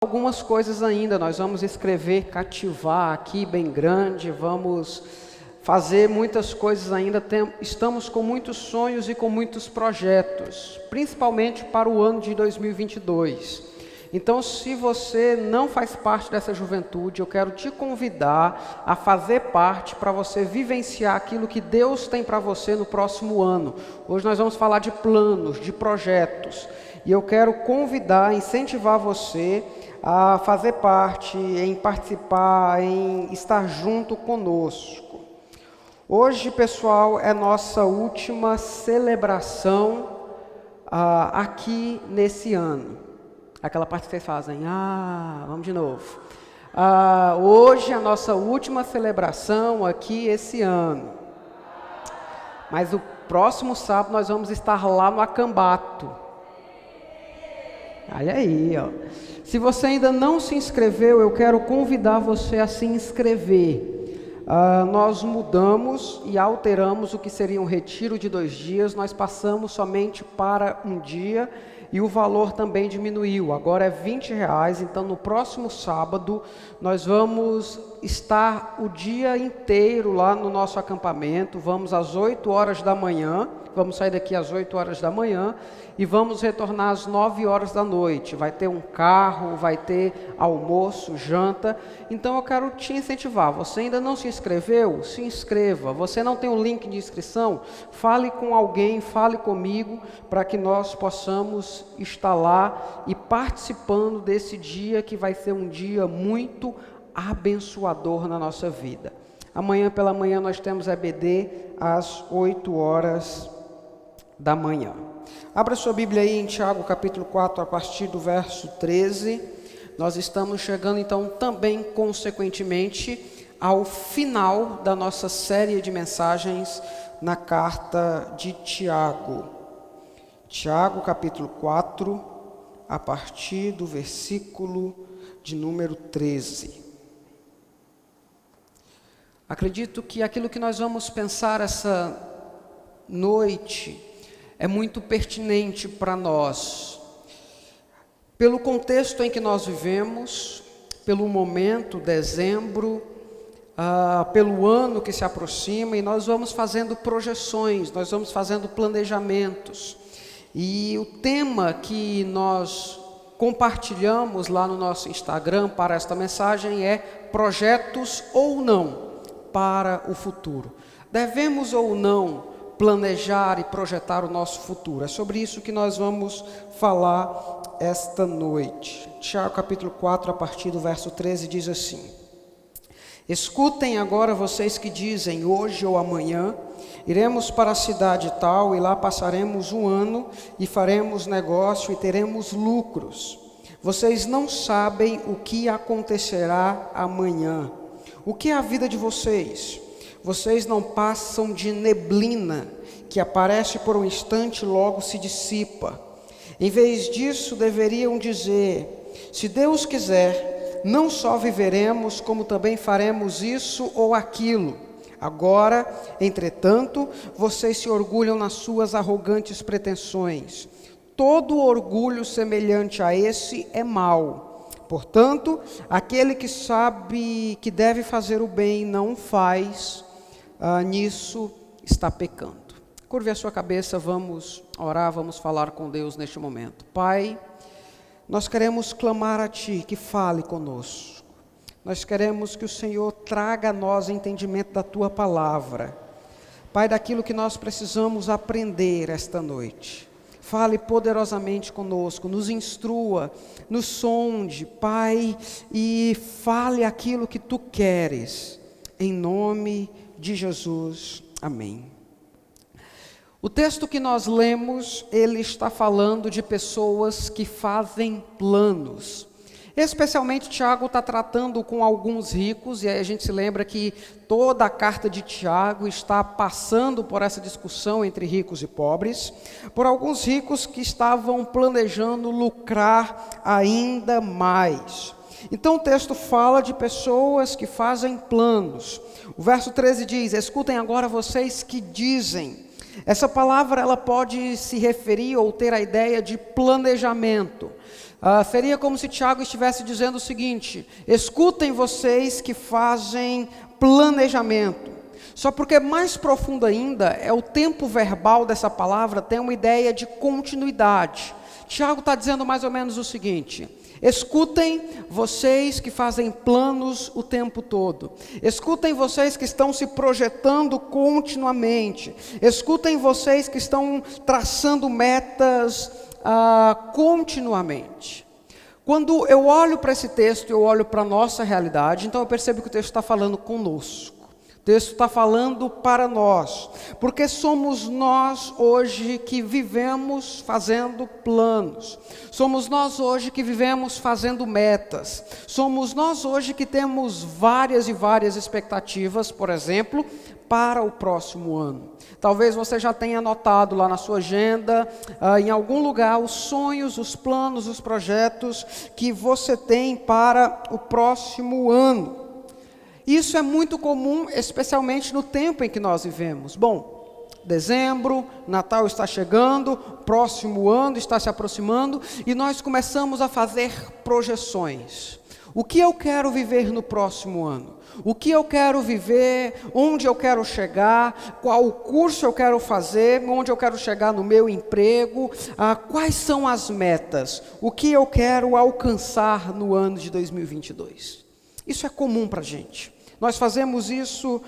Algumas coisas ainda, nós vamos escrever cativar aqui bem grande, vamos fazer muitas coisas ainda, estamos com muitos sonhos e com muitos projetos, principalmente para o ano de 2022. Então, se você não faz parte dessa juventude, eu quero te convidar a fazer parte para você vivenciar aquilo que Deus tem para você no próximo ano. Hoje nós vamos falar de planos, de projetos, e eu quero convidar, incentivar você a fazer parte, em participar, em estar junto conosco. Hoje, pessoal, é nossa última celebração aqui nesse ano. Aquela parte que vocês fazem, vamos de novo. Hoje é a nossa última celebração aqui esse ano. Mas o próximo sábado nós vamos estar lá no Acambato. Olha aí, ó. Se você ainda não se inscreveu, eu quero convidar você a se inscrever. Nós mudamos e alteramos o que seria um retiro de 2 dias, nós passamos somente para 1 dia e o valor também diminuiu, agora é R$20, então no próximo sábado nós vamos estar o dia inteiro lá no nosso acampamento, vamos às 8 horas da manhã, vamos sair daqui às 8 horas da manhã e vamos retornar às 9 horas da noite. Vai ter um carro, vai ter almoço, janta. Então eu quero te incentivar. Você ainda não se inscreveu? Se inscreva. Você não tem um link de inscrição? Fale com alguém, fale comigo, para que nós possamos estar lá e participando desse dia que vai ser um dia muito abençoador na nossa vida. Amanhã pela manhã nós temos EBD às 8 horas da manhã. Abra sua Bíblia aí em Tiago capítulo 4, a partir do verso 13. Nós estamos chegando então também consequentemente ao final da nossa série de mensagens na carta de Tiago. Tiago capítulo 4, a partir do versículo de número 13. Acredito que aquilo que nós vamos pensar essa noite é muito pertinente para nós, pelo contexto em que nós vivemos, pelo momento, dezembro, pelo ano que se aproxima, e nós vamos fazendo projeções, nós vamos fazendo planejamentos, e o tema que nós compartilhamos lá no nosso Instagram para esta mensagem é projetos ou não para o futuro. Devemos ou não planejar e projetar o nosso futuro? É sobre isso que nós vamos falar esta noite. Tiago capítulo 4, a partir do verso 13, diz assim: Escutem agora vocês que dizem, hoje ou amanhã, iremos para a cidade tal e lá passaremos 1 ano e faremos negócio e teremos lucros. Vocês não sabem o que acontecerá amanhã. O que é a vida de vocês? Vocês não passam de neblina, que aparece por um instante e logo se dissipa. Em vez disso, deveriam dizer, se Deus quiser, não só viveremos, como também faremos isso ou aquilo. Agora, entretanto, vocês se orgulham nas suas arrogantes pretensões. Todo orgulho semelhante a esse é mau. Portanto, aquele que sabe que deve fazer o bem e não faz, nisso está pecando. Curve a sua cabeça, vamos orar, vamos falar com Deus neste momento. Pai, nós queremos clamar a Ti, que fale conosco. Nós queremos que o Senhor traga a nós entendimento da Tua palavra. Pai, daquilo que nós precisamos aprender esta noite. Fale poderosamente conosco, nos instrua, nos sonde, Pai, e fale aquilo que Tu queres. Em nome de Jesus. Amém. O texto que nós lemos, ele está falando de pessoas que fazem planos. Especialmente Tiago está tratando com alguns ricos, e aí a gente se lembra que toda a carta de Tiago está passando por essa discussão entre ricos e pobres, por alguns ricos que estavam planejando lucrar ainda mais. Então o texto fala de pessoas que fazem planos. O verso 13 diz, escutem agora vocês que dizem. Essa palavra ela pode se referir ou ter a ideia de planejamento. Seria como se Tiago estivesse dizendo o seguinte: escutem vocês que fazem planejamento. Só porque mais profundo ainda é o tempo verbal dessa palavra, tem uma ideia de continuidade. Tiago está dizendo mais ou menos o seguinte: escutem vocês que fazem planos o tempo todo. Escutem vocês que estão se projetando continuamente. Escutem vocês que estão traçando metas continuamente. Quando eu olho para esse texto, eu olho para a nossa realidade, então eu percebo que o texto está falando conosco. O texto está falando para nós, porque somos nós hoje que vivemos fazendo planos, somos nós hoje que vivemos fazendo metas, somos nós hoje que temos várias e várias expectativas, por exemplo, para o próximo ano. Talvez você já tenha anotado lá na sua agenda, em algum lugar, os sonhos, os planos, os projetos que você tem para o próximo ano. Isso é muito comum, especialmente no tempo em que nós vivemos. Bom, dezembro, Natal está chegando, próximo ano está se aproximando, e nós começamos a fazer projeções. O que eu quero viver no próximo ano? O que eu quero viver? Onde eu quero chegar? Qual curso eu quero fazer? Onde eu quero chegar no meu emprego? Quais são as metas? O que eu quero alcançar no ano de 2022? Isso é comum para a gente. Nós fazemos isso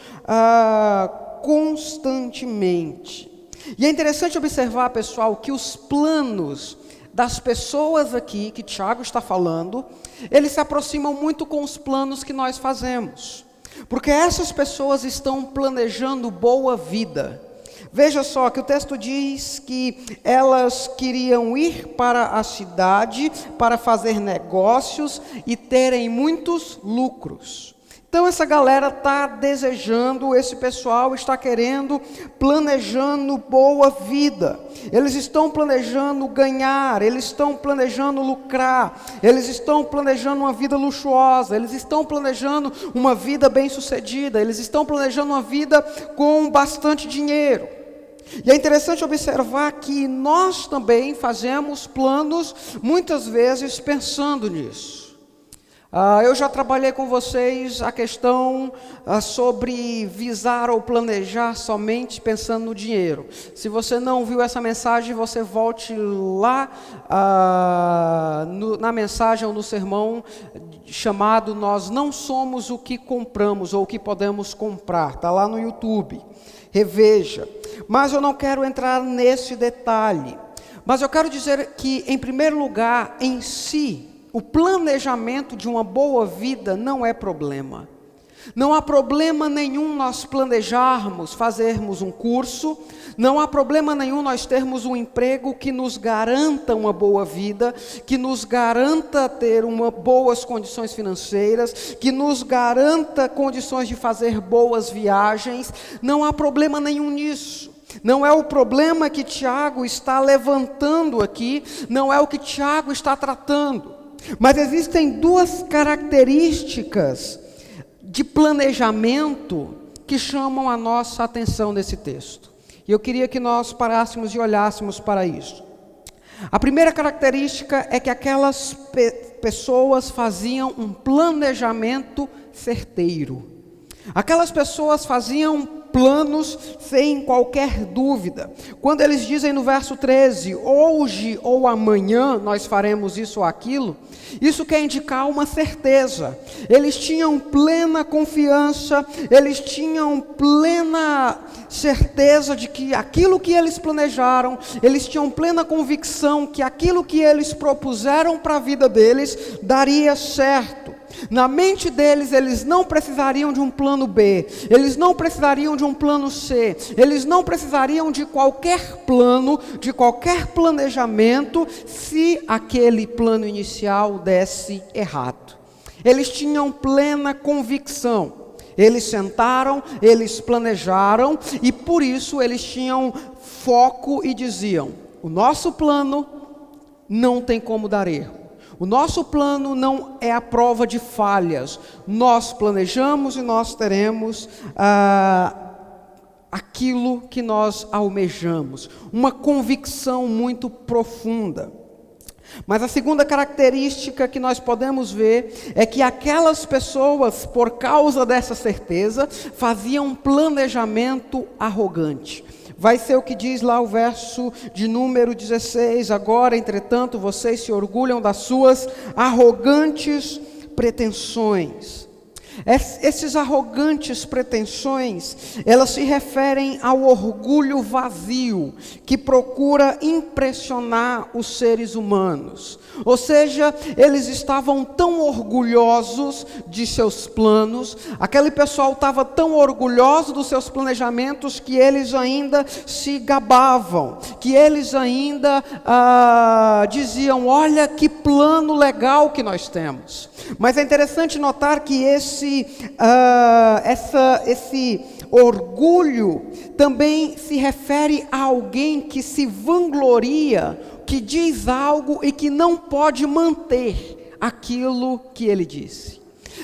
constantemente. E é interessante observar, pessoal, que os planos das pessoas aqui, que Tiago está falando, eles se aproximam muito com os planos que nós fazemos. Porque essas pessoas estão planejando boa vida. Veja só que o texto diz que elas queriam ir para a cidade para fazer negócios e terem muitos lucros. Então essa galera está desejando, esse pessoal está querendo, planejando boa vida. Eles estão planejando ganhar, eles estão planejando lucrar, eles estão planejando uma vida luxuosa, eles estão planejando uma vida bem-sucedida, eles estão planejando uma vida com bastante dinheiro. E é interessante observar que nós também fazemos planos, muitas vezes pensando nisso. Eu já trabalhei com vocês a questão sobre visar ou planejar somente pensando no dinheiro. Se você não viu essa mensagem, você volte lá na mensagem ou no sermão chamado Nós Não Somos o que Compramos ou o que Podemos Comprar. Está lá no YouTube. Reveja. Mas eu não quero entrar nesse detalhe. Mas eu quero dizer que, em primeiro lugar, em si, o planejamento de uma boa vida não é problema. Não há problema nenhum nós planejarmos, fazermos um curso, não há problema nenhum nós termos um emprego que nos garanta uma boa vida, que nos garanta ter boas condições financeiras, que nos garanta condições de fazer boas viagens. Não há problema nenhum nisso. Não é o problema que Tiago está levantando aqui, não é o que Tiago está tratando. Mas existem duas características de planejamento que chamam a nossa atenção nesse texto. E eu queria que nós parássemos e olhássemos para isso. A primeira característica é que aquelas pessoas faziam um planejamento certeiro. Aquelas pessoas faziam planos sem qualquer dúvida. Quando eles dizem no verso 13, hoje ou amanhã nós faremos isso ou aquilo, isso quer indicar uma certeza. Eles tinham plena confiança, eles tinham plena certeza de que aquilo que eles planejaram, eles tinham plena convicção que aquilo que eles propuseram para a vida deles daria certo. Na mente deles, eles não precisariam de um plano B, eles não precisariam de um plano C, eles não precisariam de qualquer plano, de qualquer planejamento, se aquele plano inicial desse errado. Eles tinham plena convicção, eles sentaram, eles planejaram, e por isso eles tinham foco e diziam, o nosso plano não tem como dar erro. O nosso plano não é a prova de falhas. Nós planejamos e nós teremos aquilo que nós almejamos, uma convicção muito profunda. Mas a segunda característica que nós podemos ver é que aquelas pessoas, por causa dessa certeza, faziam um planejamento arrogante. Vai ser o que diz lá o verso de número 16: agora, entretanto, vocês se orgulham das suas arrogantes pretensões. Esses arrogantes pretensões, elas se referem ao orgulho vazio, que procura impressionar os seres humanos. Ou seja, eles estavam tão orgulhosos de seus planos, aquele pessoal estava tão orgulhoso dos seus planejamentos, que eles ainda se gabavam, que eles ainda diziam: olha que plano legal que nós temos. Mas é interessante notar que esse orgulho também se refere a alguém que se vangloria, que diz algo e que não pode manter aquilo que ele disse.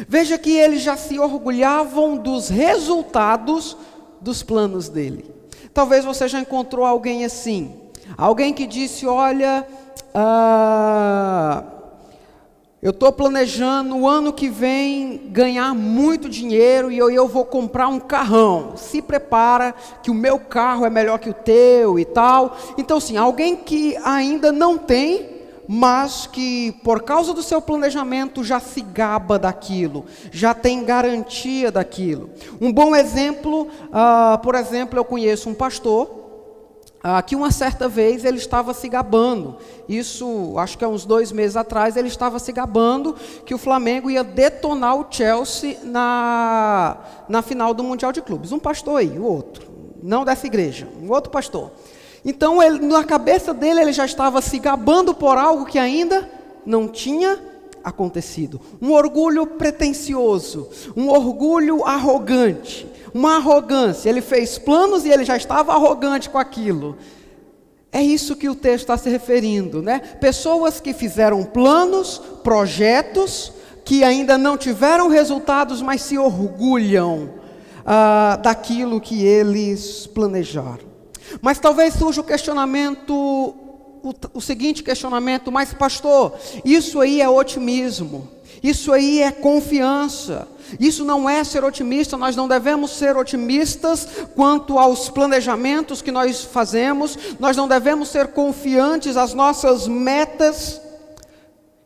Veja que eles já se orgulhavam dos resultados dos planos dele. Talvez você já encontrou alguém assim, alguém que disse: olha, eu estou planejando o ano que vem ganhar muito dinheiro e eu vou comprar um carrão. Se prepara que o meu carro é melhor que o teu e tal. Então sim, alguém que ainda não tem, mas que por causa do seu planejamento já se gaba daquilo, já tem garantia daquilo. Um bom exemplo, por exemplo, eu conheço um pastor, que uma certa vez ele estava se gabando, isso acho que há uns 2 meses atrás, ele estava se gabando que o Flamengo ia detonar o Chelsea na final do Mundial de Clubes. Um pastor aí, o outro, não dessa igreja, um outro pastor. Então, na cabeça dele, ele já estava se gabando por algo que ainda não tinha acontecido. Um orgulho pretensioso, um orgulho arrogante, uma arrogância. Ele fez planos e ele já estava arrogante com aquilo. É isso que o texto está se referindo, né? Pessoas que fizeram planos, projetos, que ainda não tiveram resultados, mas se orgulham daquilo que eles planejaram. Mas talvez surja o questionamento, o seguinte questionamento: mas pastor, isso aí é otimismo, isso aí é confiança, isso não é ser otimista. Nós não devemos ser otimistas quanto aos planejamentos que nós fazemos, nós não devemos ser confiantes às nossas metas.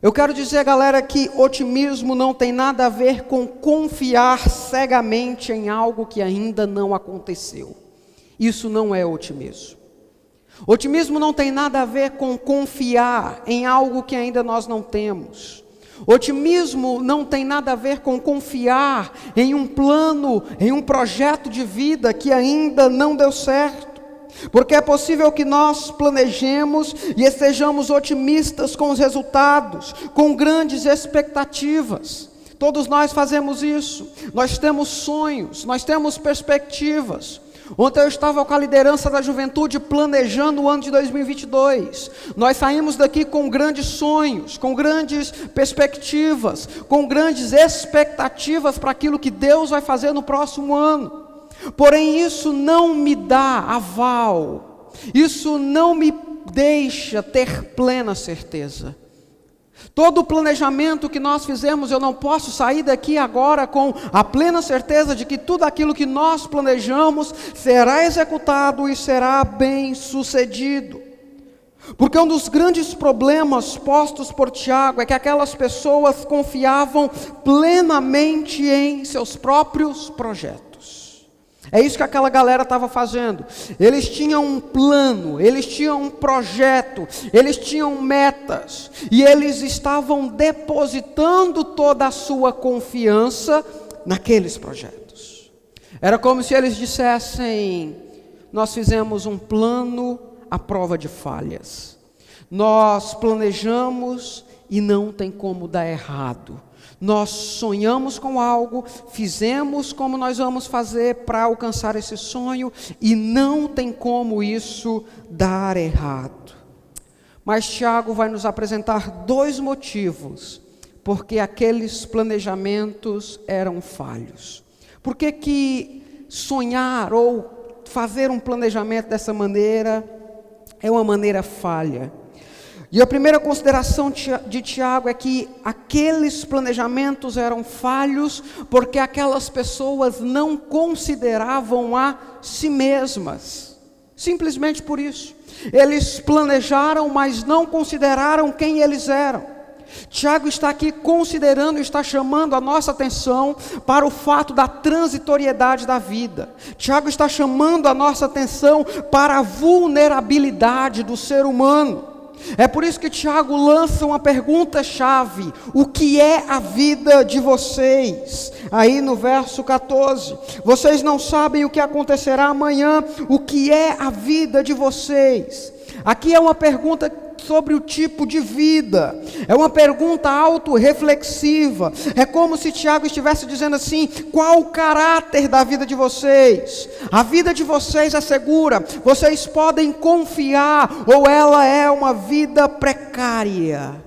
Eu quero dizer, galera, que otimismo não tem nada a ver com confiar cegamente em algo que ainda não aconteceu. Isso não é otimismo. Otimismo não tem nada a ver com confiar em algo que ainda nós não temos. Otimismo não tem nada a ver com confiar em um plano, em um projeto de vida que ainda não deu certo. Porque é possível que nós planejemos e estejamos otimistas com os resultados, com grandes expectativas. Todos nós fazemos isso. Nós temos sonhos, nós temos perspectivas. Ontem eu estava com a liderança da juventude planejando o ano de 2022. Nós saímos daqui com grandes sonhos, com grandes perspectivas, com grandes expectativas para aquilo que Deus vai fazer no próximo ano. Porém, isso não me dá aval, isso não me deixa ter plena certeza. Todo o planejamento que nós fizemos, eu não posso sair daqui agora com a plena certeza de que tudo aquilo que nós planejamos será executado e será bem sucedido. Porque um dos grandes problemas postos por Tiago é que aquelas pessoas confiavam plenamente em seus próprios projetos. É isso que aquela galera estava fazendo. Eles tinham um plano, eles tinham um projeto, eles tinham metas, e eles estavam depositando toda a sua confiança naqueles projetos. Era como se eles dissessem: nós fizemos um plano à prova de falhas. Nós planejamos e não tem como dar errado. Nós sonhamos com algo, fizemos como nós vamos fazer para alcançar esse sonho e não tem como isso dar errado. Mas Tiago vai nos apresentar 2 motivos porque aqueles planejamentos eram falhos. Por que sonhar ou fazer um planejamento dessa maneira é uma maneira falha. E a primeira consideração de Tiago é que aqueles planejamentos eram falhos porque aquelas pessoas não consideravam a si mesmas. Simplesmente por isso. Eles planejaram, mas não consideraram quem eles eram. Tiago está aqui considerando, está chamando a nossa atenção para o fato da transitoriedade da vida. Tiago está chamando a nossa atenção para a vulnerabilidade do ser humano. É por isso que Tiago lança uma pergunta-chave: o que é a vida de vocês? Aí no verso 14, vocês não sabem o que acontecerá amanhã, o que é a vida de vocês? Aqui é uma pergunta sobre o tipo de vida, é uma pergunta autorreflexiva. É como se Tiago estivesse dizendo assim: qual o caráter da vida de vocês? A vida de vocês é segura, vocês podem confiar, ou ela é uma vida precária?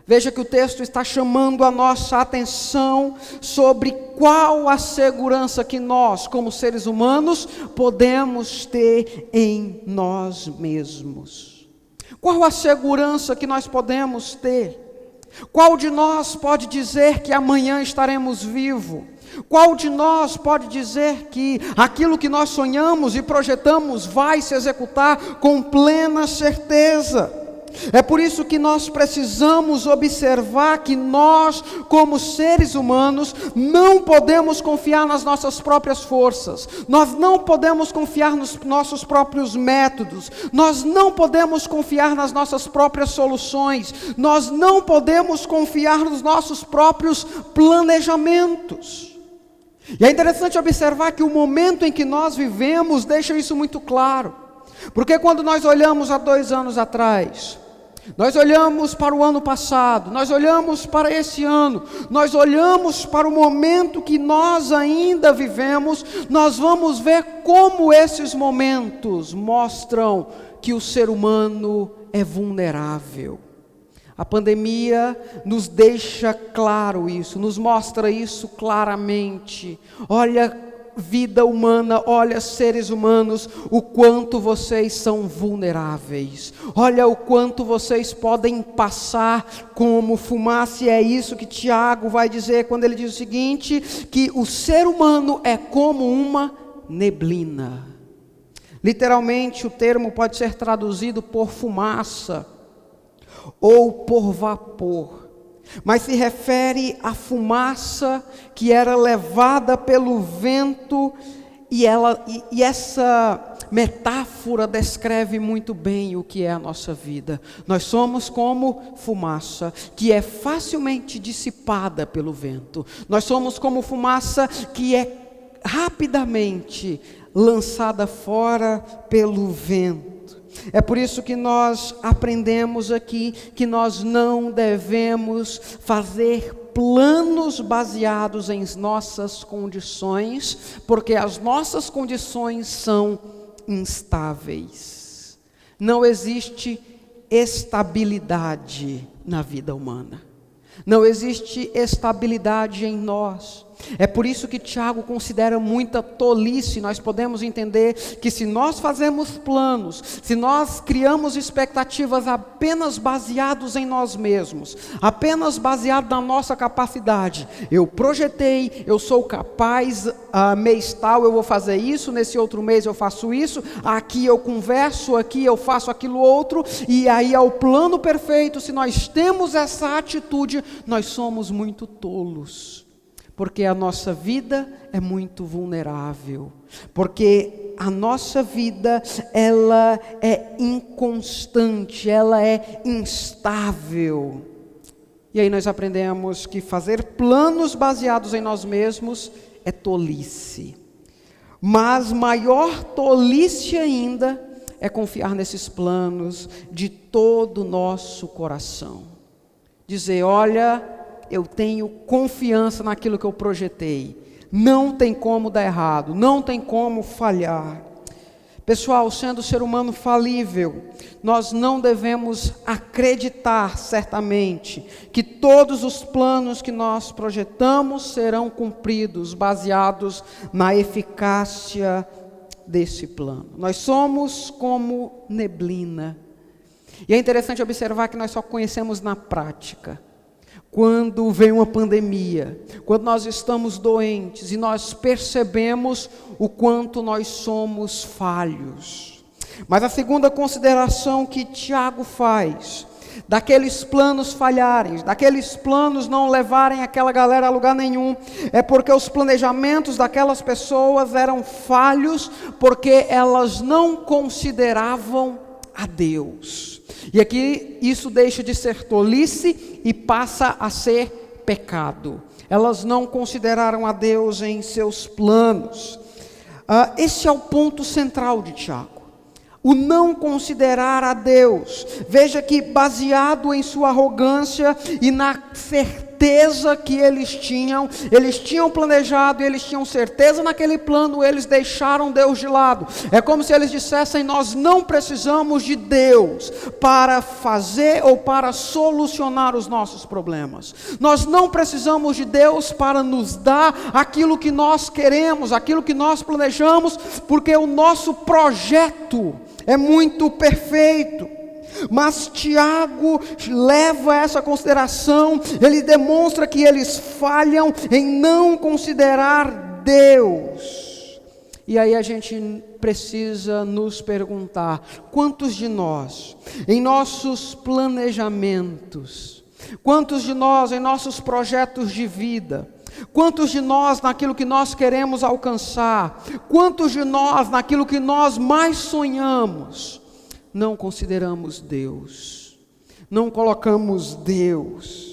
Veja que o texto está chamando a nossa atenção sobre qual a segurança que nós, como seres humanos, podemos ter em nós mesmos. Qual a segurança que nós podemos ter? Qual de nós pode dizer que amanhã estaremos vivos? Qual de nós pode dizer que aquilo que nós sonhamos e projetamos vai se executar com plena certeza? É por isso que nós precisamos observar que nós, como seres humanos, não podemos confiar nas nossas próprias forças, nós não podemos confiar nos nossos próprios métodos, nós não podemos confiar nas nossas próprias soluções, nós não podemos confiar nos nossos próprios planejamentos. E é interessante observar que o momento em que nós vivemos deixa isso muito claro. Porque quando nós olhamos há 2 anos atrás, nós olhamos para o ano passado, nós olhamos para esse ano, nós olhamos para o momento que nós ainda vivemos, nós vamos ver como esses momentos mostram que o ser humano é vulnerável. A pandemia nos deixa claro isso, nos mostra isso claramente. Olha, vida humana, olha, seres humanos, o quanto vocês são vulneráveis, olha o quanto vocês podem passar como fumaça. E é isso que Tiago vai dizer quando ele diz o seguinte, que o ser humano é como uma neblina. Literalmente o termo pode ser traduzido por fumaça ou por vapor, mas se refere à fumaça que era levada pelo vento, e essa metáfora descreve muito bem o que é a nossa vida. Nós somos como fumaça que é facilmente dissipada pelo vento. Nós somos como fumaça que é rapidamente lançada fora pelo vento. É por isso que nós aprendemos aqui que nós não devemos fazer planos baseados em nossas condições, porque as nossas condições são instáveis. Não existe estabilidade na vida humana. Não existe estabilidade em nós. É por isso que Tiago considera muita tolice. Nós podemos entender que se nós fazemos planos, se nós criamos expectativas apenas baseados em nós mesmos, apenas baseado na nossa capacidade, eu projetei, eu sou capaz, mês tal eu vou fazer isso, nesse outro mês eu faço isso, aqui eu converso, aqui eu faço aquilo outro, e aí é o plano perfeito. Se nós temos essa atitude, nós somos muito tolos. Porque a nossa vida é muito vulnerável, porque a nossa vida, ela é inconstante, ela é instável. E aí nós aprendemos que fazer planos baseados em nós mesmos é tolice. Mas maior tolice ainda é confiar nesses planos de todo o nosso coração. Dizer, olha, eu tenho confiança naquilo que eu projetei, não tem como dar errado, não tem como falhar. Pessoal, sendo o ser humano falível, nós não devemos acreditar certamente que todos os planos que nós projetamos serão cumpridos, baseados na eficácia desse plano. Nós somos como neblina. E é interessante observar que nós só conhecemos na prática. Quando vem uma pandemia, quando nós estamos doentes e nós percebemos o quanto nós somos falhos. Mas a segunda consideração que Tiago faz, daqueles planos falharem, daqueles planos não levarem aquela galera a lugar nenhum, é porque os planejamentos daquelas pessoas eram falhos, porque elas não consideravam a Deus. E aqui isso deixa de ser tolice e passa a ser pecado. Elas não consideraram a Deus em seus planos. Esse é o ponto central de Tiago. O não considerar a Deus. Veja que baseado em sua arrogância e na certeza que eles tinham planejado, eles tinham certeza naquele plano, eles deixaram Deus de lado. É como se eles dissessem: nós não precisamos de Deus para fazer ou para solucionar os nossos problemas. Nós não precisamos de Deus para nos dar aquilo que nós queremos, aquilo que nós planejamos, porque o nosso projeto é muito perfeito. Mas Tiago leva essa consideração, ele demonstra que eles falham em não considerar Deus. E aí a gente precisa nos perguntar: quantos de nós, em nossos planejamentos, quantos de nós em nossos projetos de vida, quantos de nós naquilo que nós queremos alcançar, quantos de nós naquilo que nós mais sonhamos, não consideramos Deus, não colocamos Deus?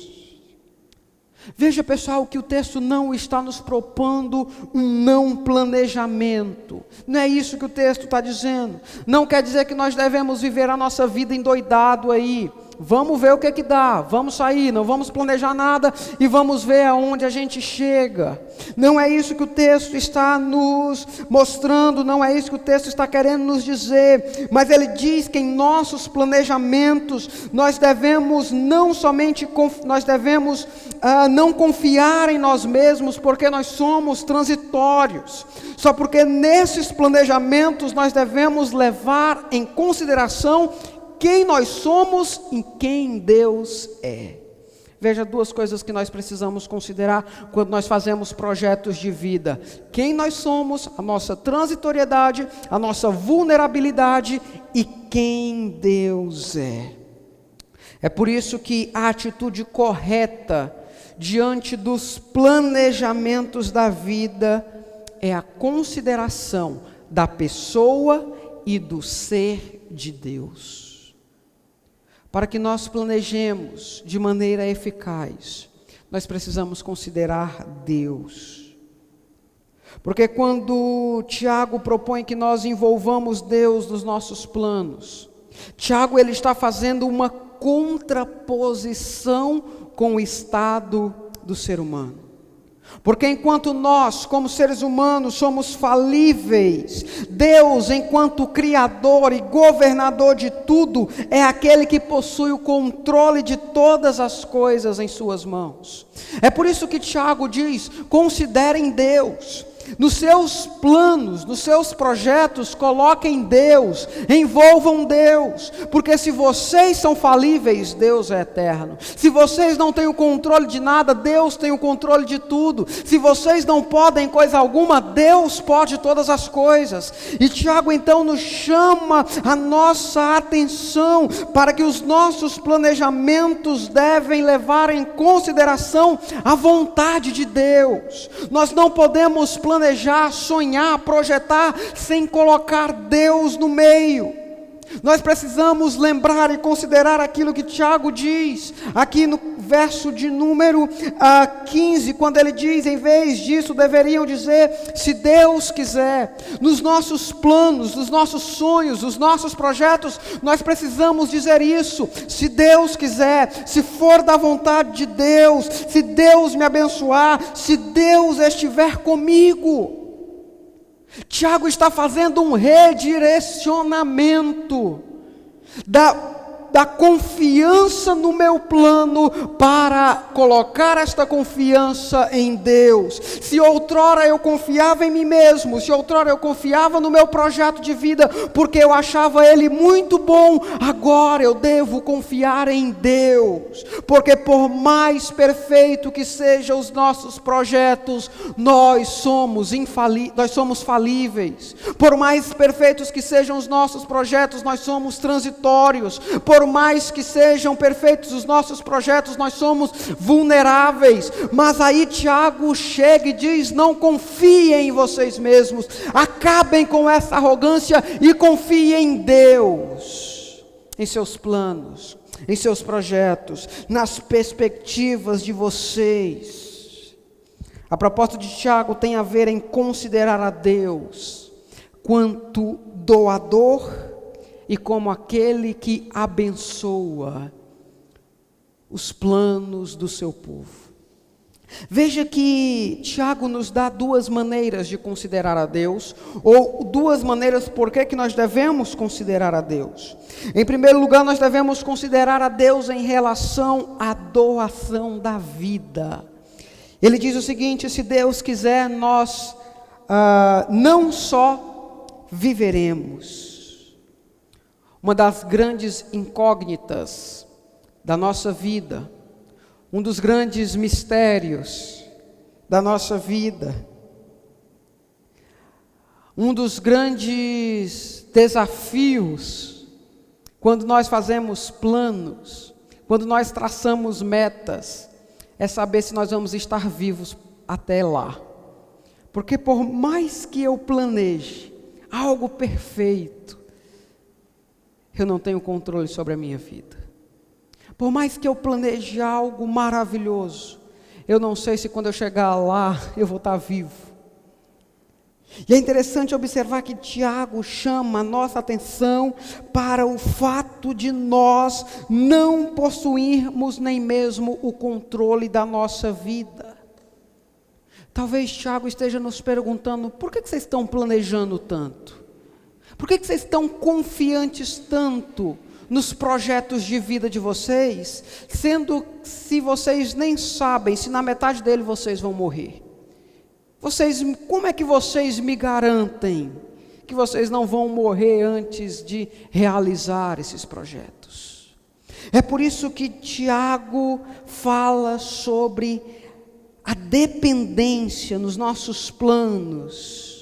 Veja, pessoal, que o texto não está nos propondo um não planejamento. Não é isso que o texto está dizendo. Não quer dizer que nós devemos viver a nossa vida endoidado aí. Vamos ver o que dá, vamos sair, não vamos planejar nada e vamos ver aonde a gente chega. Não é isso que o texto está nos mostrando, não é isso que o texto está querendo nos dizer. Mas ele diz que em nossos planejamentos nós devemos não confiar em nós mesmos, porque nós somos transitórios. Só porque nesses planejamentos nós devemos levar em consideração quem nós somos e quem Deus é. Veja, duas coisas que nós precisamos considerar quando nós fazemos projetos de vida: quem nós somos, a nossa transitoriedade, a nossa vulnerabilidade, e quem Deus é. É por isso que a atitude correta diante dos planejamentos da vida é a consideração da pessoa e do ser de Deus. Para que nós planejemos de maneira eficaz, nós precisamos considerar Deus. Porque quando Tiago propõe que nós envolvamos Deus nos nossos planos, Tiago ele está fazendo uma contraposição com o estado do ser humano. Porque enquanto nós, como seres humanos, somos falíveis, Deus, enquanto Criador e governador de tudo, é aquele que possui o controle de todas as coisas em suas mãos. É por isso que Tiago diz: considerem Deus. Nos seus planos, nos seus projetos, coloquem Deus, envolvam Deus, porque se vocês são falíveis, Deus é eterno. Se vocês não têm o controle de nada, Deus tem o controle de tudo. Se vocês não podem coisa alguma, Deus pode todas as coisas. E Tiago então nos chama a nossa atenção para que os nossos planejamentos devem levar em consideração a vontade de Deus. Nós não podemos planejar, sonhar, projetar sem colocar Deus no meio. Nós precisamos lembrar e considerar aquilo que Tiago diz aqui no verso de número 15, quando ele diz: em vez disso deveriam dizer, se Deus quiser. Nos nossos planos, nos nossos sonhos, nos nossos projetos, nós precisamos dizer isso: se Deus quiser, se for da vontade de Deus, se Deus me abençoar, se Deus estiver comigo. Tiago está fazendo um redirecionamento da confiança no meu plano para colocar esta confiança em Deus. Se outrora eu confiava em mim mesmo, se outrora eu confiava no meu projeto de vida, porque eu achava ele muito bom, agora eu devo confiar em Deus, porque por mais perfeito que sejam os nossos projetos, nós somos falíveis. Por mais perfeitos que sejam os nossos projetos, nós somos transitórios. Por mais que sejam perfeitos os nossos projetos, nós somos vulneráveis. Mas aí Tiago chega e diz: não confiem em vocês mesmos, acabem com essa arrogância e confiem em Deus, em seus planos, em seus projetos, nas perspectivas de vocês. A proposta de Tiago tem a ver em considerar a Deus quanto doador e como aquele que abençoa os planos do seu povo. Veja que Tiago nos dá duas maneiras de considerar a Deus, ou duas maneiras por que nós devemos considerar a Deus. Em primeiro lugar, nós devemos considerar a Deus em relação à doação da vida. Ele diz o seguinte: se Deus quiser, nós não só viveremos. Uma das grandes incógnitas da nossa vida, um dos grandes mistérios da nossa vida, um dos grandes desafios, quando nós fazemos planos, quando nós traçamos metas, é saber se nós vamos estar vivos até lá. Porque por mais que eu planeje algo perfeito, eu não tenho controle sobre a minha vida. Por mais que eu planeje algo maravilhoso, eu não sei se quando eu chegar lá, eu vou estar vivo. E é interessante observar que Tiago chama a nossa atenção para o fato de nós não possuirmos nem mesmo o controle da nossa vida. Talvez Tiago esteja nos perguntando: por que vocês estão planejando tanto? Por que vocês estão confiantes tanto nos projetos de vida de vocês, sendo se vocês nem sabem se na metade dele vocês vão morrer? Como é que vocês me garantem que vocês não vão morrer antes de realizar esses projetos? É por isso que Tiago fala sobre a dependência nos nossos planos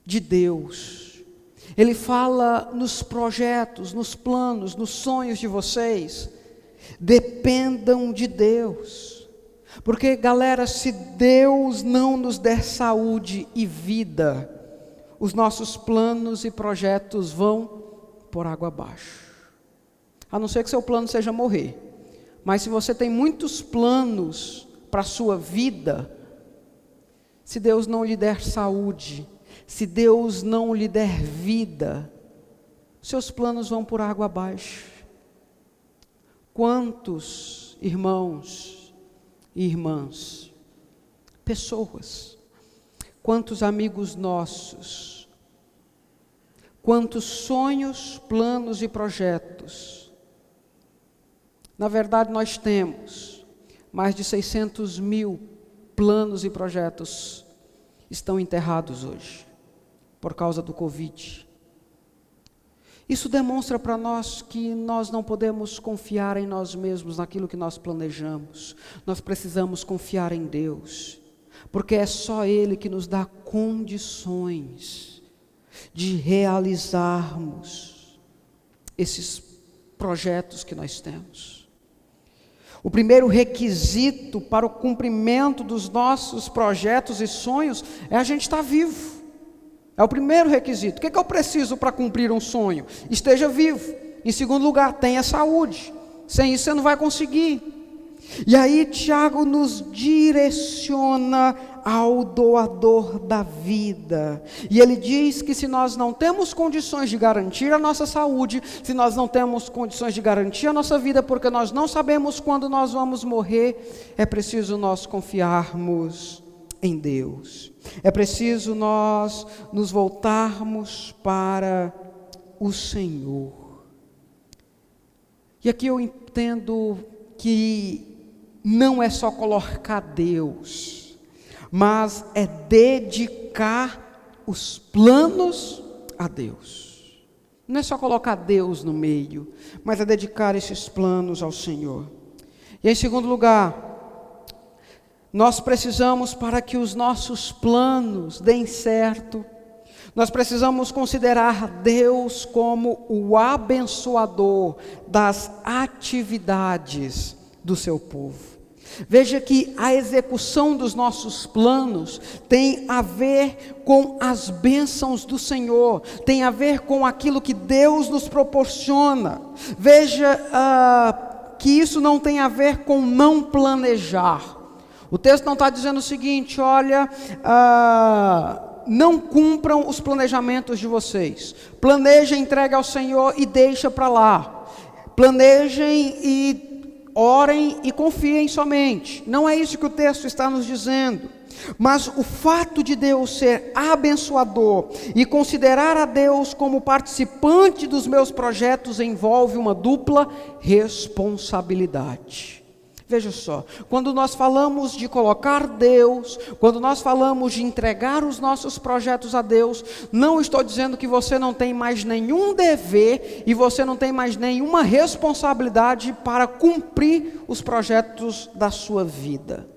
de Deus. Ele fala nos projetos, nos planos, nos sonhos de vocês. Dependam de Deus. Porque, galera, se Deus não nos der saúde e vida, os nossos planos e projetos vão por água abaixo. A não ser que seu plano seja morrer. Mas se você tem muitos planos para a sua vida, se Deus não lhe der saúde, se Deus não lhe der vida, seus planos vão por água abaixo. Quantos irmãos e irmãs, pessoas, quantos amigos nossos, quantos sonhos, planos e projetos. Na verdade, nós temos mais de 600 mil planos e projetos estão enterrados hoje, por causa do Covid. Isso demonstra para nós que nós não podemos confiar em nós mesmos, naquilo que nós planejamos. Nós precisamos confiar em Deus, porque é só Ele que nos dá condições de realizarmos esses projetos que nós temos. O primeiro requisito para o cumprimento dos nossos projetos e sonhos é a gente estar vivo. É o primeiro requisito. O que eu preciso para cumprir um sonho? Esteja vivo. Em segundo lugar, tenha saúde. Sem isso você não vai conseguir. E aí Tiago nos direciona ao doador da vida. E ele diz que se nós não temos condições de garantir a nossa saúde, se nós não temos condições de garantir a nossa vida, porque nós não sabemos quando nós vamos morrer, é preciso nós confiarmos em Deus. É preciso nós nos voltarmos para o Senhor. E aqui eu entendo que não é só colocar Deus, mas é dedicar os planos a Deus. Não é só colocar Deus no meio, mas é dedicar esses planos ao Senhor. E em segundo lugar, nós precisamos, para que os nossos planos deem certo, nós precisamos considerar Deus como o abençoador das atividades do seu povo. Veja que a execução dos nossos planos tem a ver com as bênçãos do Senhor, tem a ver com aquilo que Deus nos proporciona. Veja que isso não tem a ver com não planejar. O texto não está dizendo o seguinte: olha, não cumpram os planejamentos de vocês. Planejem, entregue ao Senhor e deixa para lá. Planejem e orem e confiem somente. Não é isso que o texto está nos dizendo. Mas o fato de Deus ser abençoador e considerar a Deus como participante dos meus projetos envolve uma dupla responsabilidade. Veja só, quando nós falamos de colocar Deus, quando nós falamos de entregar os nossos projetos a Deus, não estou dizendo que você não tem mais nenhum dever e você não tem mais nenhuma responsabilidade para cumprir os projetos da sua vida.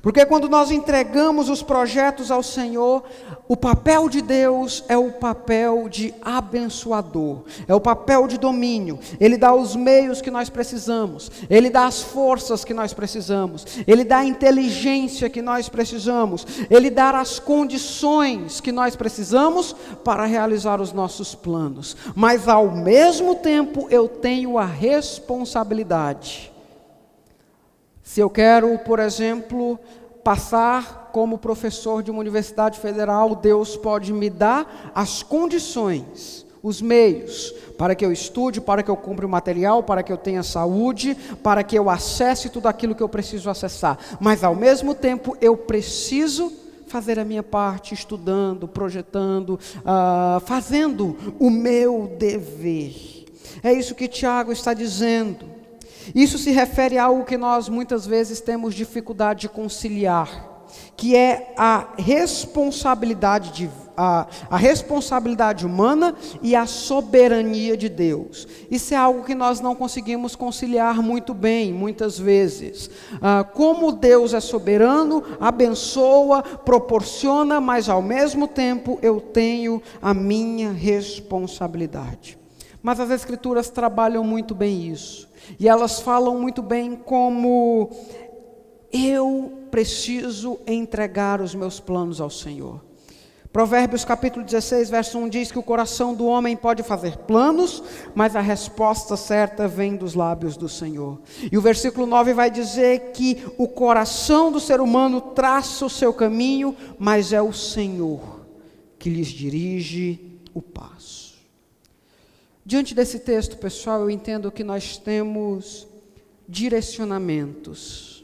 Porque quando nós entregamos os projetos ao Senhor, o papel de Deus é o papel de abençoador, é o papel de domínio. Ele dá os meios que nós precisamos, Ele dá as forças que nós precisamos, Ele dá a inteligência que nós precisamos, Ele dá as condições que nós precisamos para realizar os nossos planos. Mas ao mesmo tempo eu tenho a responsabilidade. Se eu quero, por exemplo, passar como professor de uma universidade federal, Deus pode me dar as condições, os meios, para que eu estude, para que eu cumpra o material, para que eu tenha saúde, para que eu acesse tudo aquilo que eu preciso acessar. Mas ao mesmo tempo eu preciso fazer a minha parte, estudando, projetando, fazendo o meu dever. É isso que Tiago está dizendo. Isso se refere a algo que nós muitas vezes temos dificuldade de conciliar, que é a responsabilidade humana e a soberania de Deus. Isso é algo que nós não conseguimos conciliar muito bem, muitas vezes. Como Deus é soberano, abençoa, proporciona, mas ao mesmo tempo eu tenho a minha responsabilidade. Mas as Escrituras trabalham muito bem isso. E elas falam muito bem como eu preciso entregar os meus planos ao Senhor. Provérbios capítulo 16, verso 1 diz que o coração do homem pode fazer planos, mas a resposta certa vem dos lábios do Senhor. E o versículo 9 vai dizer que o coração do ser humano traça o seu caminho, mas é o Senhor que lhes dirige o passo. Diante desse texto, pessoal, eu entendo que nós temos direcionamentos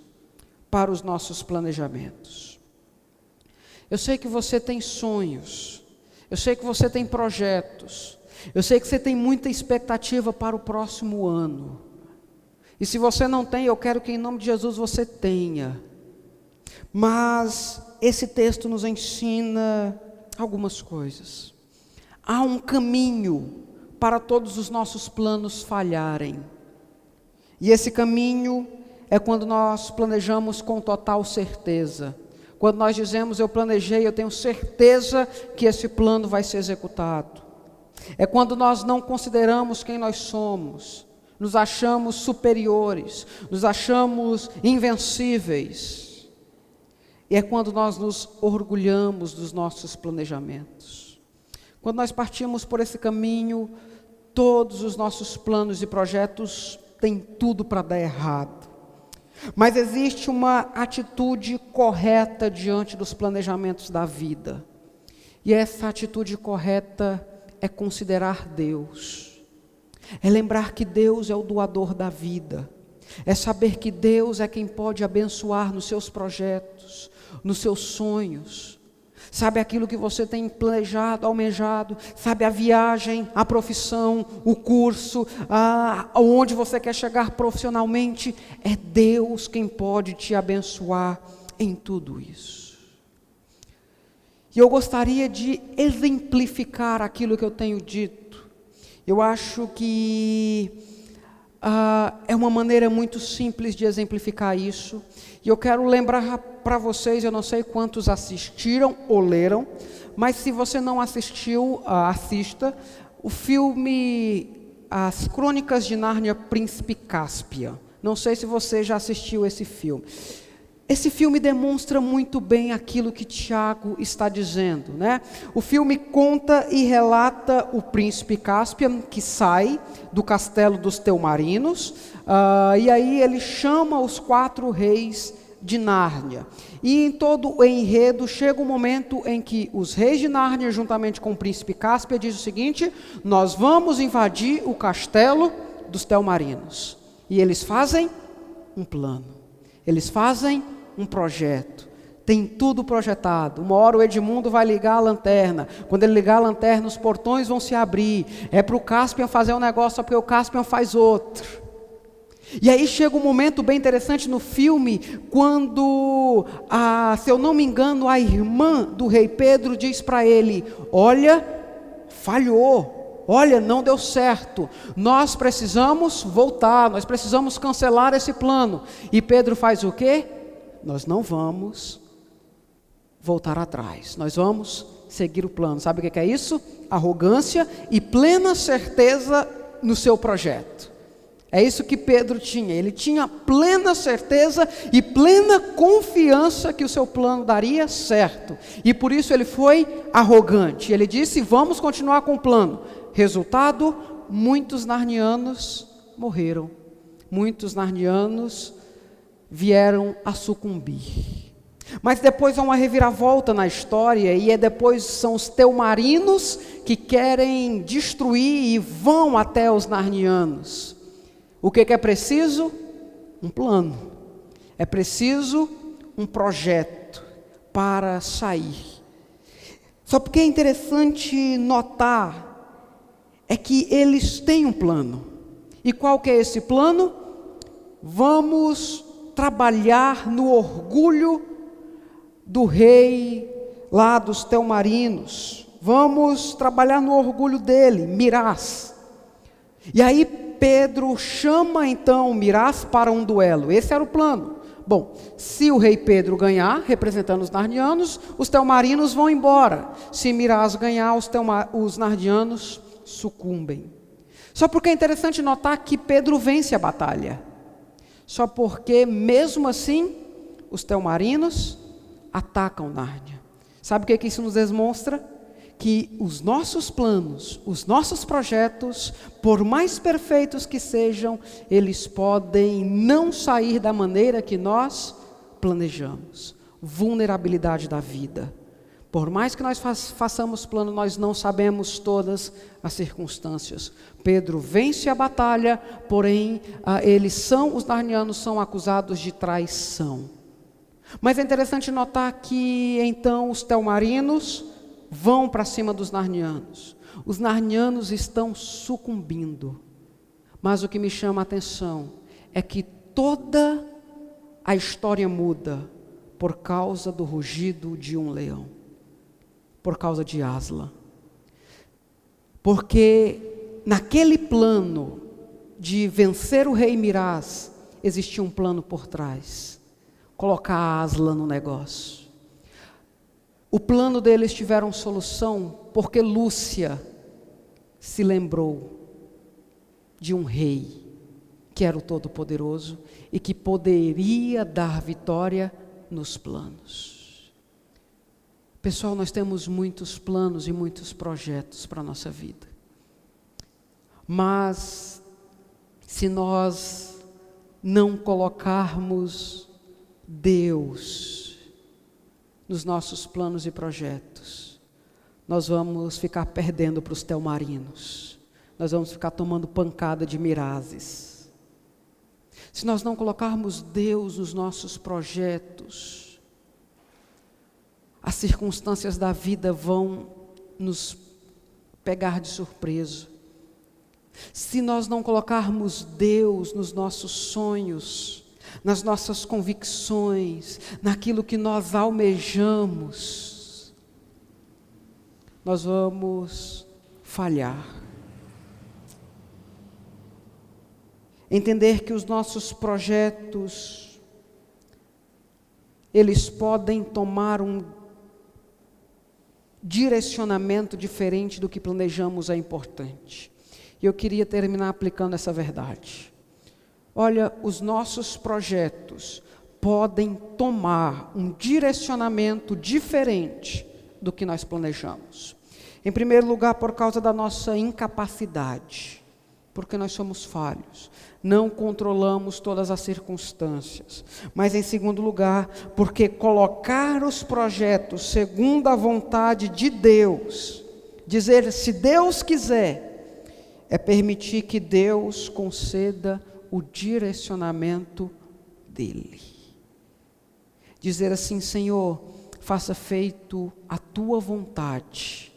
para os nossos planejamentos. Eu sei que você tem sonhos, eu sei que você tem projetos, eu sei que você tem muita expectativa para o próximo ano. E se você não tem, eu quero que em nome de Jesus você tenha. Mas esse texto nos ensina algumas coisas. Há um caminho para todos os nossos planos falharem. E esse caminho é quando nós planejamos com total certeza. Quando nós dizemos, eu planejei, eu tenho certeza que esse plano vai ser executado. É quando nós não consideramos quem nós somos, nos achamos superiores, nos achamos invencíveis. E é quando nós nos orgulhamos dos nossos planejamentos. Quando nós partimos por esse caminho, todos os nossos planos e projetos têm tudo para dar errado. Mas existe uma atitude correta diante dos planejamentos da vida. E essa atitude correta é considerar Deus. É lembrar que Deus é o doador da vida. É saber que Deus é quem pode abençoar nos seus projetos, nos seus sonhos. Sabe aquilo que você tem planejado, almejado, sabe a viagem, a profissão, o curso, aonde você quer chegar profissionalmente. É Deus quem pode te abençoar em tudo isso. E eu gostaria de exemplificar aquilo que eu tenho dito. Eu acho que é uma maneira muito simples de exemplificar isso. E eu quero lembrar para vocês, eu não sei quantos assistiram ou leram, mas se você não assistiu, assista o filme As Crônicas de Nárnia, Príncipe Cáspia. Não sei se você já assistiu esse filme. Esse filme demonstra muito bem aquilo que Tiago está dizendo, né? O filme conta e relata o príncipe Cáspia, que sai do castelo dos Telmarinos, e aí ele chama os 4 reis de Nárnia. E em todo o enredo chega um momento em que os reis de Nárnia, juntamente com o príncipe Cáspia, diz o seguinte: nós vamos invadir o castelo dos Telmarinos. E eles fazem um plano, eles fazem um projeto, tem tudo projetado. Uma hora o Edmundo vai ligar a lanterna, quando ele ligar a lanterna os portões vão se abrir, é para o Cáspian fazer um negócio, só porque o Cáspian faz outro. E aí chega um momento bem interessante no filme, quando, se eu não me engano, a irmã do rei Pedro diz para ele: olha, falhou, olha, não deu certo, nós precisamos voltar, nós precisamos cancelar esse plano. E Pedro faz o quê? Nós não vamos voltar atrás, nós vamos seguir o plano. Sabe o que é isso? Arrogância e plena certeza no seu projeto. É isso que Pedro tinha, ele tinha plena certeza e plena confiança que o seu plano daria certo. E por isso ele foi arrogante, ele disse: vamos continuar com o plano. Resultado, muitos narnianos morreram, muitos narnianos vieram a sucumbir. Mas depois há uma reviravolta na história, e depois são os Telmarinos que querem destruir e vão até os narnianos. O que é preciso? Um plano. É preciso um projeto para sair. Só porque é interessante notar é que eles têm um plano. E qual que é esse plano? Vamos trabalhar no orgulho do rei lá dos Telmarinos. Vamos trabalhar no orgulho dele, Mirás. E aí Pedro chama então Mirás para um duelo. Esse era o plano. Bom, se o rei Pedro ganhar, representando os narnianos, os Telmarinos vão embora. Se Mirás ganhar, os narnianos sucumbem. Só porque é interessante notar que Pedro vence a batalha. Só porque, mesmo assim, os Telmarinos atacam Nárnia. Sabe o que isso nos demonstra? Que os nossos planos, os nossos projetos, por mais perfeitos que sejam, eles podem não sair da maneira que nós planejamos. Vulnerabilidade da vida. Por mais que nós façamos plano, nós não sabemos todas as circunstâncias. Pedro vence a batalha, porém, os narnianos são acusados de traição. Mas é interessante notar que, então, os Telmarinos vão para cima dos narnianos. Os narnianos estão sucumbindo. Mas o que me chama a atenção é que toda a história muda por causa do rugido de um leão. Por causa de Asla. Porque naquele plano de vencer o rei Mirás, existia um plano por trás. Colocar Asla no negócio. O plano deles tiveram solução porque Lúcia se lembrou de um rei que era o Todo-Poderoso e que poderia dar vitória nos planos. Pessoal, nós temos muitos planos e muitos projetos para a nossa vida. Mas se nós não colocarmos Deus nos nossos planos e projetos, nós vamos ficar perdendo para os Telmarinos, nós vamos ficar tomando pancada de Mirazes. Se nós não colocarmos Deus nos nossos projetos, as circunstâncias da vida vão nos pegar de surpresa. Se nós não colocarmos Deus nos nossos sonhos, nas nossas convicções, naquilo que nós almejamos, nós vamos falhar. Entender que os nossos projetos, eles podem tomar um direcionamento diferente do que planejamos é importante. E eu queria terminar aplicando essa verdade. Olha, os nossos projetos podem tomar um direcionamento diferente do que nós planejamos. Em primeiro lugar, por causa da nossa incapacidade, porque nós somos falhos, não controlamos todas as circunstâncias. Mas em segundo lugar, porque colocar os projetos segundo a vontade de Deus, dizer se Deus quiser, é permitir que Deus conceda o direcionamento dele. Dizer assim: Senhor, faça feito a tua vontade.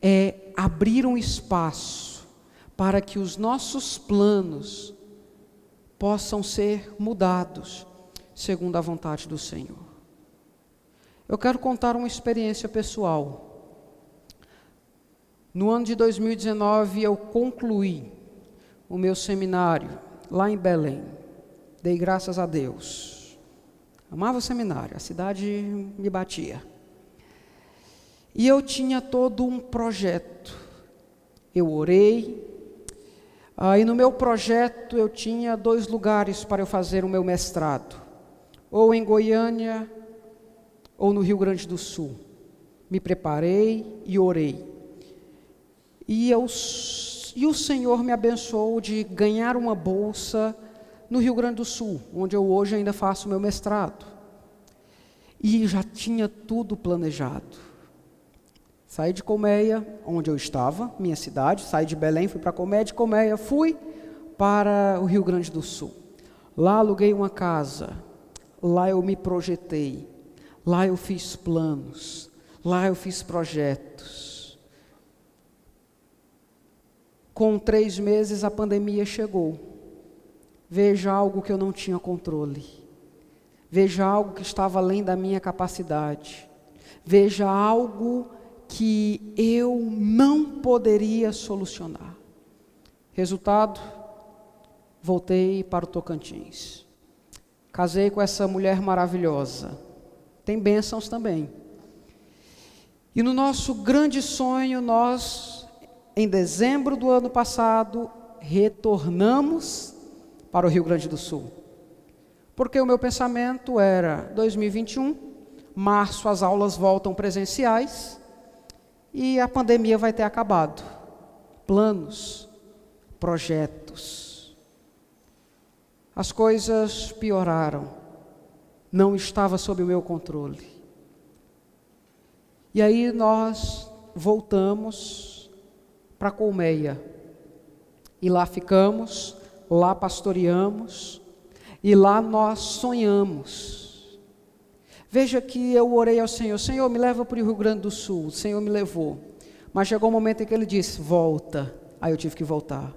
É abrir um espaço para que os nossos planos possam ser mudados segundo a vontade do Senhor. Eu quero contar uma experiência pessoal. No ano de 2019, eu concluí o meu seminário lá em Belém. Dei graças a Deus. Amava o seminário, a cidade me batia. E eu tinha todo um projeto. Eu orei. E no meu projeto eu tinha 2 lugares para eu fazer o meu mestrado. Ou em Goiânia, ou no Rio Grande do Sul. Me preparei e orei. E o Senhor me abençoou de ganhar uma bolsa no Rio Grande do Sul, onde eu hoje ainda faço o meu mestrado. E já tinha tudo planejado. Saí de Colmeia, onde eu estava, minha cidade, saí de Belém, fui para Colmeia, de Colmeia fui para o Rio Grande do Sul. Lá aluguei uma casa, lá eu me projetei, lá eu fiz planos, lá eu fiz projetos. Com 3 meses a pandemia chegou. Veja algo que eu não tinha controle. Veja algo que estava além da minha capacidade. Veja algo que eu não poderia solucionar. Resultado, voltei para o Tocantins. Casei com essa mulher maravilhosa. Tem bênçãos também. E no nosso grande sonho, nós, em dezembro do ano passado, retornamos para o Rio Grande do Sul. Porque o meu pensamento era 2021, março as aulas voltam presenciais e a pandemia vai ter acabado. Planos, projetos. As coisas pioraram. Não estava sob o meu controle. E aí nós voltamos para Colmeia. E lá ficamos, lá pastoreamos, e lá nós sonhamos. Veja que eu orei ao Senhor: Senhor, me leva para o Rio Grande do Sul. O Senhor me levou. Mas chegou um momento em que Ele disse: volta. Aí eu tive que voltar.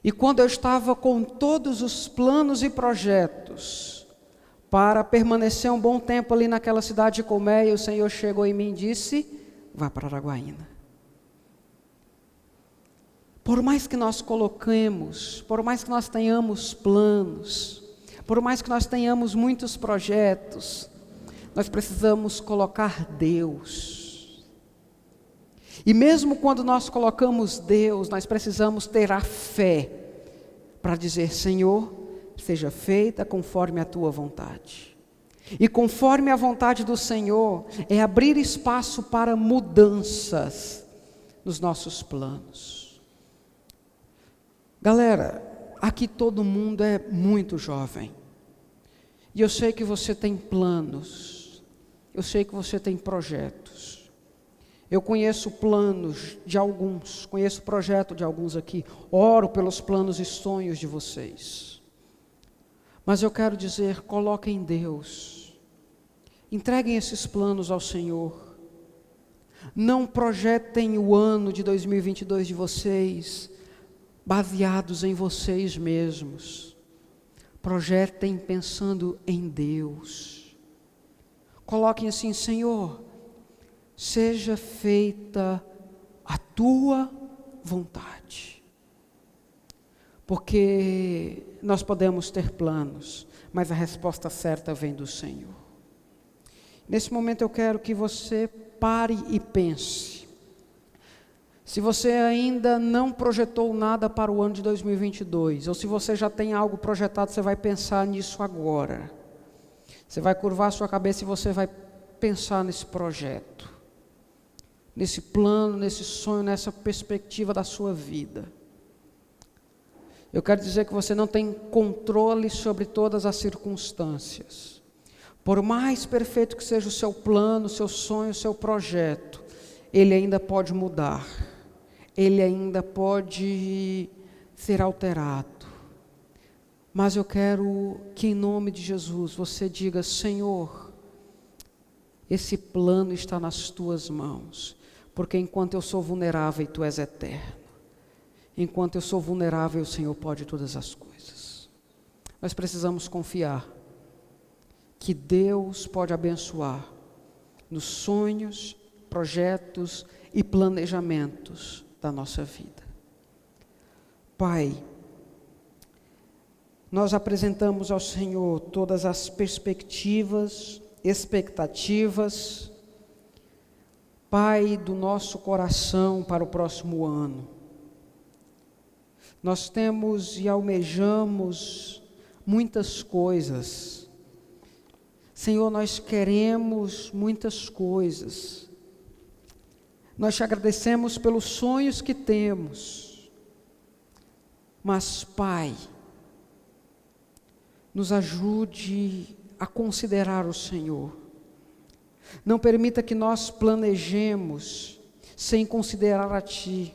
E quando eu estava com todos os planos e projetos para permanecer um bom tempo ali naquela cidade de Colmeia, o Senhor chegou em mim e disse: vá para Araguaína. Por mais que nós coloquemos, por mais que nós tenhamos planos, por mais que nós tenhamos muitos projetos, nós precisamos colocar Deus. E mesmo quando nós colocamos Deus, nós precisamos ter a fé para dizer: Senhor, seja feita conforme a tua vontade. E conforme a vontade do Senhor é abrir espaço para mudanças nos nossos planos. Galera, aqui todo mundo é muito jovem. E eu sei que você tem planos. Eu sei que você tem projetos. Eu conheço planos de alguns, conheço o projeto de alguns aqui. Oro pelos planos e sonhos de vocês. Mas eu quero dizer, coloquem Deus. Entreguem esses planos ao Senhor. Não projetem o ano de 2022 de vocês baseados em vocês mesmos. Projetem pensando em Deus. Coloquem assim: Senhor, seja feita a tua vontade. Porque nós podemos ter planos, mas a resposta certa vem do Senhor. Nesse momento eu quero que você pare e pense. Se você ainda não projetou nada para o ano de 2022, ou se você já tem algo projetado, você vai pensar nisso agora. Você vai curvar a sua cabeça e você vai pensar nesse projeto, nesse plano, nesse sonho, nessa perspectiva da sua vida. Eu quero dizer que você não tem controle sobre todas as circunstâncias. Por mais perfeito que seja o seu plano, o seu sonho, o seu projeto, ele ainda pode mudar. Ele ainda pode ser alterado. Mas eu quero que em nome de Jesus você diga: Senhor, esse plano está nas tuas mãos, porque enquanto eu sou vulnerável, tu és eterno. Enquanto eu sou vulnerável, o Senhor pode todas as coisas. Nós precisamos confiar que Deus pode abençoar nos sonhos, projetos e planejamentos da nossa vida. Pai, nós apresentamos ao Senhor todas as perspectivas, expectativas, Pai, do nosso coração para o próximo ano. Nós temos e almejamos muitas coisas. Senhor, nós queremos muitas coisas. Nós te agradecemos pelos sonhos que temos. Mas, Pai, nos ajude a considerar o Senhor. Não permita que nós planejemos sem considerar a Ti.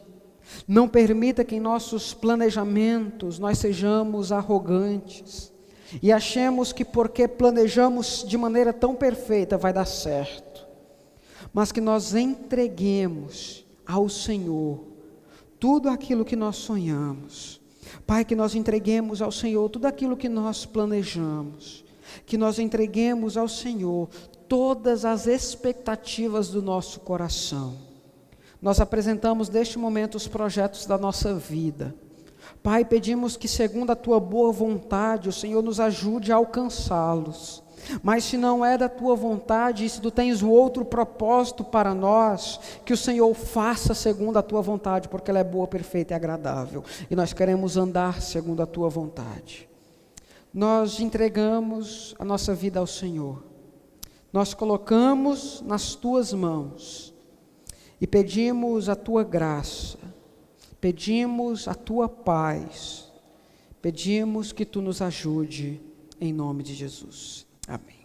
Não permita que em nossos planejamentos nós sejamos arrogantes e achemos que porque planejamos de maneira tão perfeita vai dar certo. Mas que nós entreguemos ao Senhor tudo aquilo que nós sonhamos. Pai, que nós entreguemos ao Senhor tudo aquilo que nós planejamos. Que nós entreguemos ao Senhor todas as expectativas do nosso coração. Nós apresentamos neste momento os projetos da nossa vida. Pai, pedimos que segundo a Tua boa vontade, o Senhor nos ajude a alcançá-los. Mas se não é da Tua vontade, e se Tu tens outro propósito para nós, que o Senhor faça segundo a Tua vontade, porque ela é boa, perfeita e agradável. E nós queremos andar segundo a Tua vontade. Nós entregamos a nossa vida ao Senhor. Nós colocamos nas Tuas mãos. E pedimos a Tua graça, pedimos a Tua paz, pedimos que Tu nos ajude, em nome de Jesus. Amém.